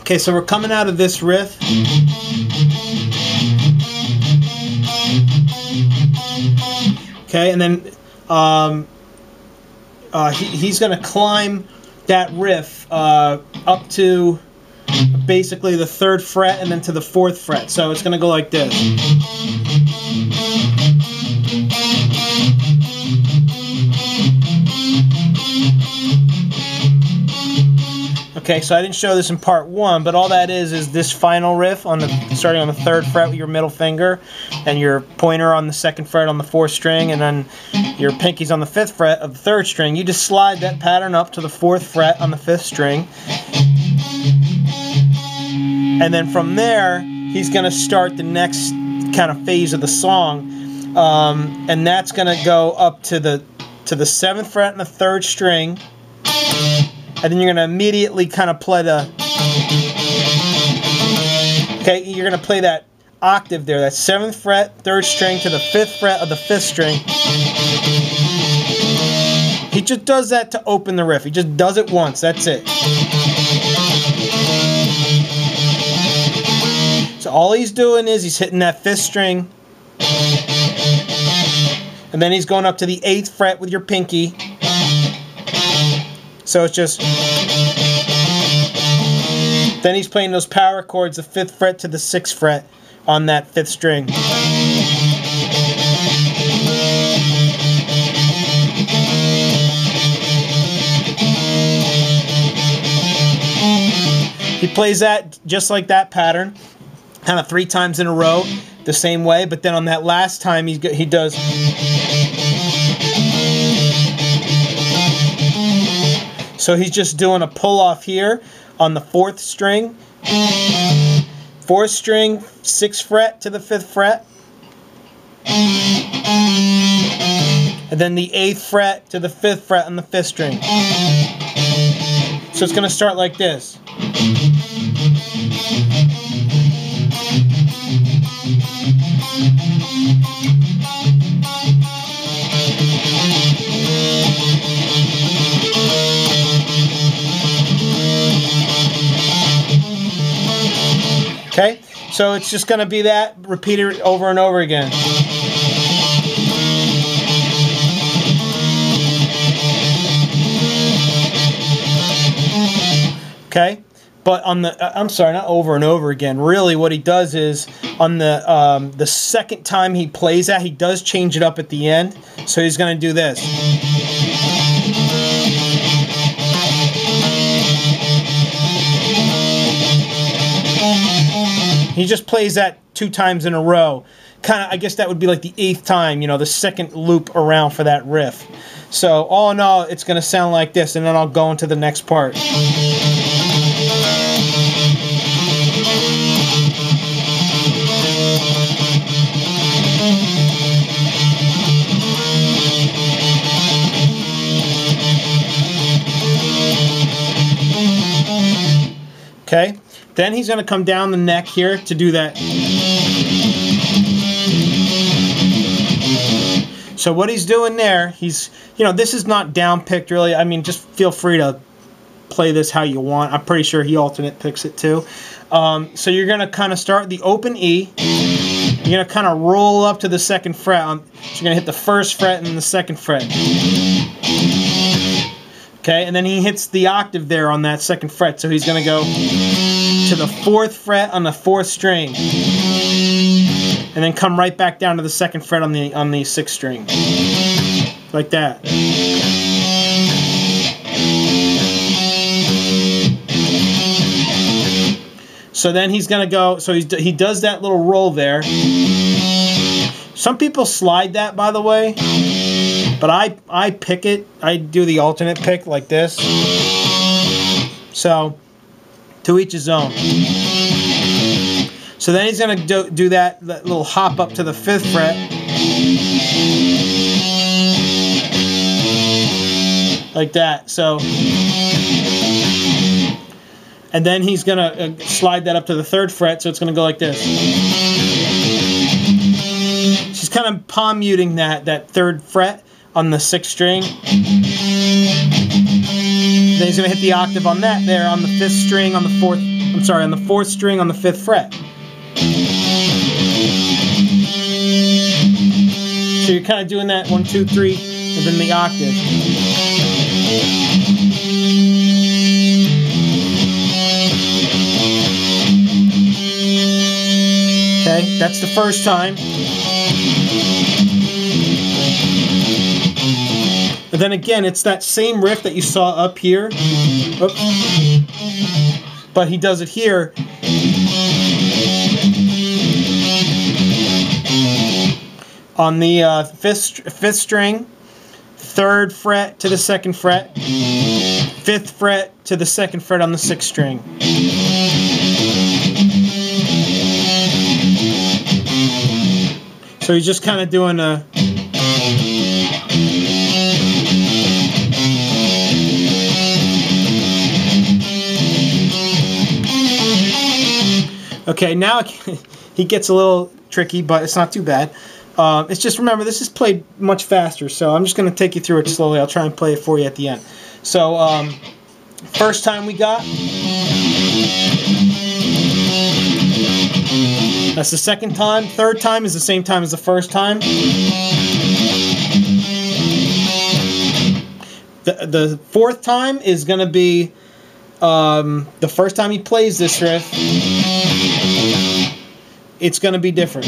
Okay, so we're coming out of this riff. Okay, and then he's going to climb that riff up to basically the 3rd fret and then to the 4th fret. So it's going to go like this. Okay, so I didn't show this in part 1, but all that is this final riff on the starting on the 3rd fret with your middle finger and your pointer on the 2nd fret on the 4th string, and then your pinky's on the 5th fret of the 3rd string. You just slide that pattern up to the 4th fret on the 5th string. And then from there, he's going to start the next kind of phase of the song, and that's going to go up to the 7th fret and the 3rd string. And then you're going to immediately kind of play the... Okay, you're going to play that octave there, that 7th fret, 3rd string to the 5th fret of the 5th string. He just does that to open the riff. He just does it once, that's it. So all he's doing is he's hitting that 5th string. And then he's going up to the 8th fret with your pinky. So it's just... Then he's playing those power chords, the 5th fret to the 6th fret on that 5th string. He plays that just like that pattern, kind of 3 times in a row, the same way, but then on that last time he does... So he's just doing a pull-off here on the 4th string, 4th string, 6th fret to the 5th fret, and then the 8th fret to the 5th fret on the 5th string. So it's going to start like this. Okay, so it's just going to be that, repeated over and over again. Okay, but on the, I'm sorry, not over and over again. Really what he does is, on the 2nd time he plays that, he does change it up at the end. So he's going to do this. He just plays that 2 times in a row. Kind of, I guess that would be like the 8th time, you know, the 2nd loop around for that riff. So all in all, it's going to sound like this, and then I'll go into the next part. Okay, then he's going to come down the neck here to do that. So what he's doing there, he's, you know, this is not down picked really. I mean, just feel free to play this how you want. I'm pretty sure he alternate picks it too. So you're going to kind of start the open E. You're going to kind of roll up to the 2nd fret. So you're going to hit the 1st fret and the 2nd fret. Okay, and then he hits the octave there on that 2nd fret. So he's going to go to the 4th fret on the 4th string. And then come right back down to the 2nd fret on the 6th string. Like that. So then he's going to go, so he does that little roll there. Some people slide that, by the way. But I pick it. I do the alternate pick like this. So, to each his own. So then he's going to do that little hop up to the 5th fret. Like that. So, and then he's going to slide that up to the 3rd fret, so it's going to go like this. She's kind of palm muting that 3rd fret on the 6th string. Then he's going to hit the octave on that there on the 5th string on the 4th, I'm sorry, on the 4th string on the 5th fret. So you're kind of doing that 1, 2, 3, and then the octave. Okay, that's the first time. And then again, it's that same riff that you saw up here. Oops. But he does it here. On the 5th string, 3rd fret to the 2nd fret, 5th fret to the 2nd fret on the 6th string. So he's just kind of doing a... Okay, now he gets a little tricky, but it's not too bad. It's just, remember, this is played much faster, so I'm just going to take you through it slowly. I'll try and play it for you at the end. So, first time we got. That's the second time. Third time is the same time as the first time. The fourth time is going to be the first time he plays this riff. It's going to be different.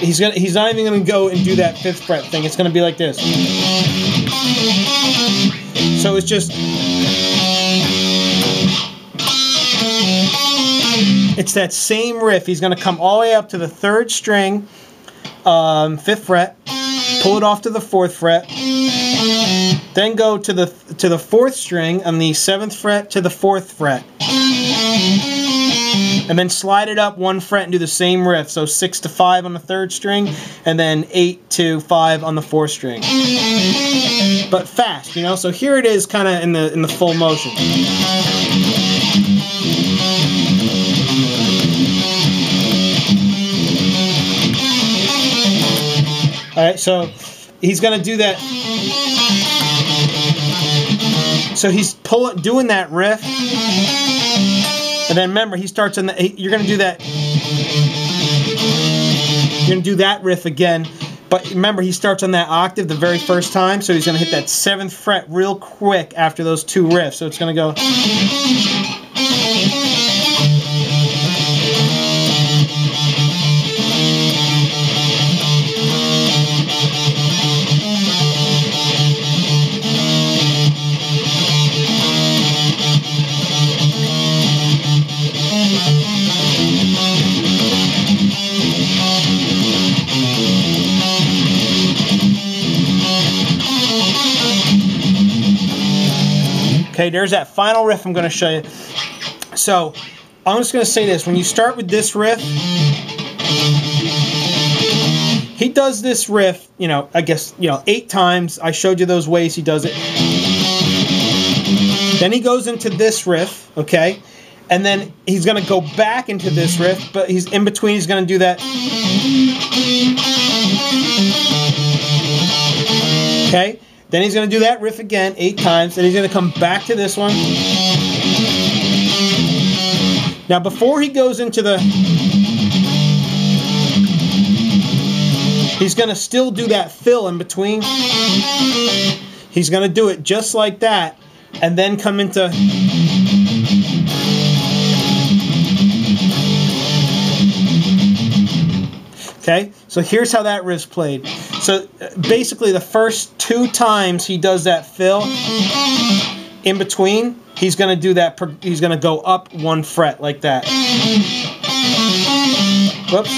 He's not even going to go and do that 5th fret thing. It's going to be like this. So it's just... It's that same riff. He's going to come all the way up to the 3rd string, 5th fret, pull it off to the 4th fret, then go to the 4th string on the 7th fret to the 4th fret, and then slide it up 1 fret and do the same riff. So 6 to 5 on the 3rd string, and then 8 to 5 on the 4th string. But fast, you know. So here it is, kind of in the full motion. Alright, so he's going to do that. So he's doing that riff. And then remember, he starts on the... You're going to do that... You're going to do that riff again. But remember, he starts on that octave the very first time. So he's going to hit that 7th fret real quick after those 2 riffs. So it's going to go... Okay, there's that final riff I'm going to show you. So, I'm just going to say this. When you start with this riff, he does this riff, you know, I guess, you know, 8 times. I showed you those ways he does it. Then he goes into this riff, okay? And then he's going to go back into this riff, but he's in between, he's going to do that. Okay? Then he's going to do that riff again 8 times. Then he's going to come back to this one. Now, before he goes into the... He's going to still do that fill in between. He's going to do it just like that. And then come into... Okay, so here's how that riff's played. So basically the first 2 times he does that fill, in between, he's going to do that, he's going to go up 1 fret like that. Whoops.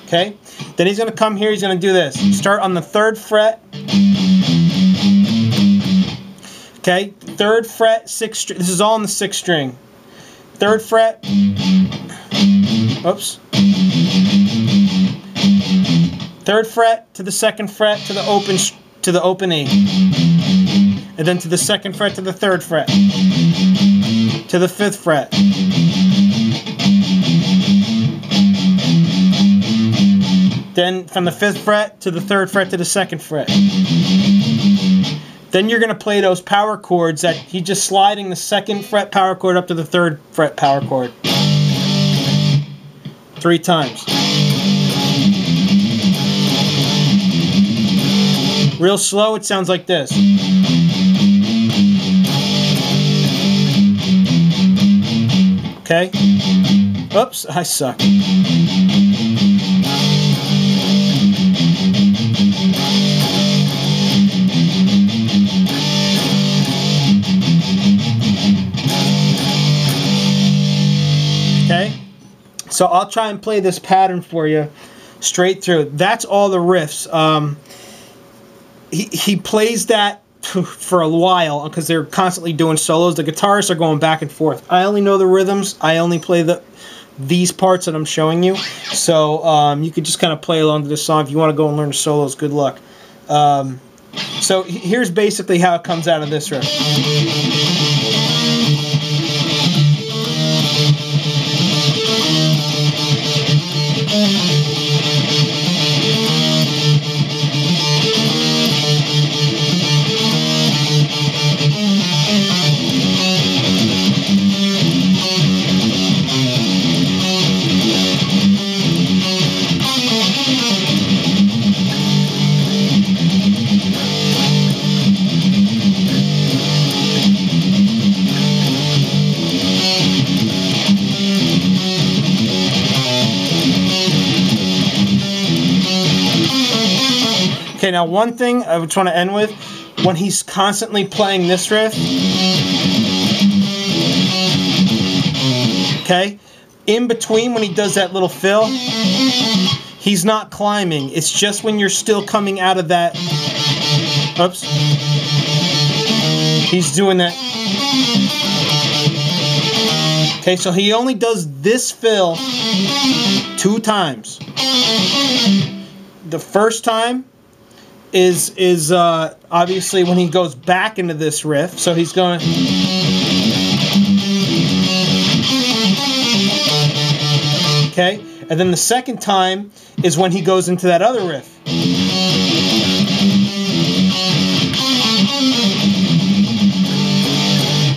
Okay, then he's going to come here, he's going to do this. Start on the 3rd fret. Okay, 3rd fret, 6th string. This is all on the 6th string. 3rd fret. Oops. 3rd fret to the 2nd fret to the open E, and then to the 2nd fret to the 3rd fret, to the 5th fret, Then from the 5th fret to the 3rd fret to the 2nd fret. Then you're going to play those power chords that he's just sliding the 2nd fret power chord up to the 3rd fret power chord. 3 times. Real slow, it sounds like this. Okay? Oops, I suck. Okay? So I'll try and play this pattern for you straight through. That's all the riffs. He plays that for a while because they're constantly doing solos. The guitarists are going back and forth. I only know the rhythms. I only play these parts that I'm showing you. So you could just kind of play along to this song. If you want to go and learn the solos, good luck. So here's basically how it comes out of this riff. Okay, now one thing I just want to end with, when he's constantly playing this riff, okay, in between when he does that little fill, he's not climbing. It's just when you're still coming out of that, oops, he's doing that. Okay, so he only does this fill 2 times. The first time is obviously when he goes back into this riff. So he's going, okay, and then the second time is when he goes into that other riff.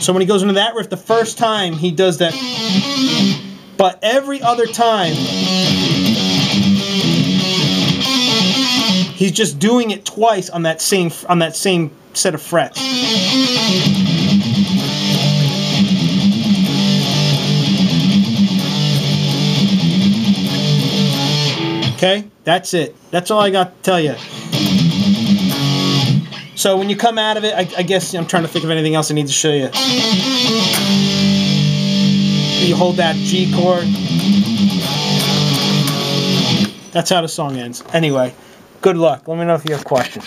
So when he goes into that riff the first time, he does that, but every other time he's just doing it twice on that same set of frets. Okay, that's it. That's all I got to tell you. So when you come out of it, I guess I'm trying to think of anything else I need to show you. You hold that G chord. That's how the song ends. Anyway. Good luck. Let me know if you have questions.